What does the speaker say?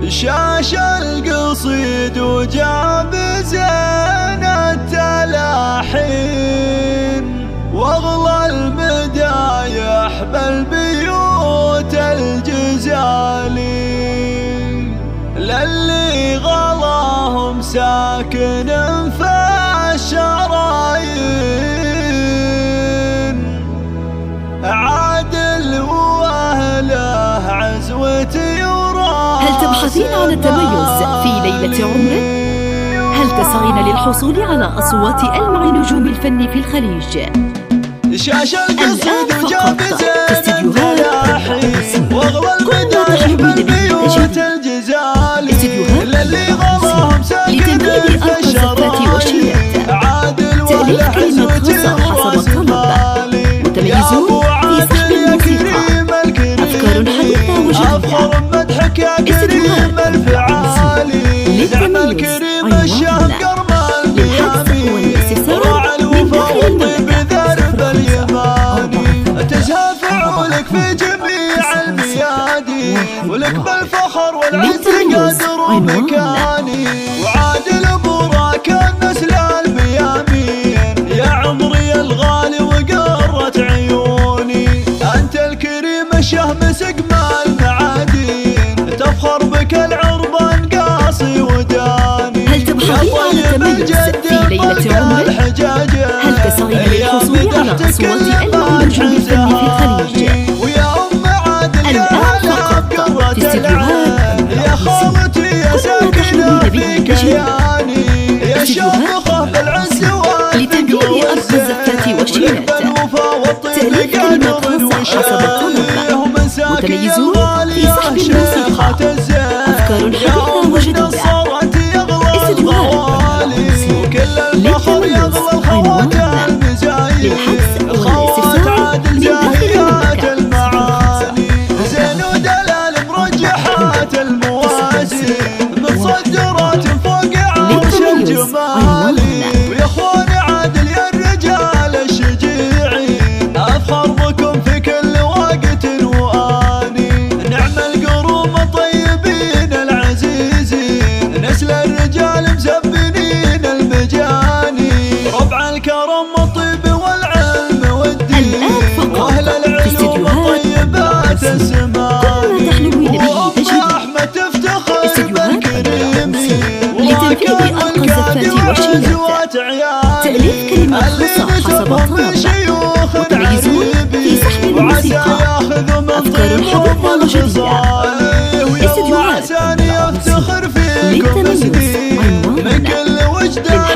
شاش القصيد وجاب زين التلاحين، واغلى المدايح بالبيوت الجزالي، للي غلاهم ساكن في الشرايين، عادل واهله عزوتي وراح. هل تبحثين عن التميز في ليلة عمرك؟ هل تسعين للحصول على أصوات ألمع نجوم الفن في الخليج؟ شاش القصيد وجاب زين التلاحين، واغلى المدايح بالبيوت الجزالي، للي غلاهم ساكن في الشرايين، عادل واهله عزوتي وراح. متميزون في سحب الموسيقى، أفكار حديثة وجديدة، مدحك يا كريم الفعالي، نعم الكريم الشهم قرم البيامي، راعى الوفا والطيب ذرب اليماني، تزهى فعولك في جميع الميادين، ولك بالفخر والعز قدر ومكاني، وعادل براك النسل البيامين، يا عمري الغالي وقرة عيوني، أنت الكريم الشهم سقم المعادين، تفخر بك العربان قاصي وداني. هل تبحثين عن التميز في ليلة عمرك؟ هل تسعين للحصول على أصوات ألمع نجوم الفن في الخليج؟ الآن فقط في استديوهات يا خالتي يا ساكنة في كياني، يا شامخة بالعز لتنفيذ أرض الزفات والشيلات، تأليف كلمات خاصة حسب الطلب، متميزون في سحب الموسيقى، أفكار حديثة وجديدة، استديوهات للتميز عنواننا للحجز والاستفسار من داخل المملكة. زين ودلال مرجحات الموازين، متصدرات فوق عرش الجمالي، ويا اخواني عادل يا الرجال الشجيعين، افخر بكم في كل وقت وآني، نعم القروم الطيبين العزيزين، نسل الرجال مزبنين المجاني، ربع الكرم والطيب والعلم والدين، واهل العلوم الطيبات السماء، ورحمة تفتخر بالكريم، لتنفيذ أرقى الزفات والشيلات، تأليف كلمات خاصة حسب الطلب، متميزون في سحب الموسيقى، أفكار حديثة وجديدة، استديوهات للتميز عنواننا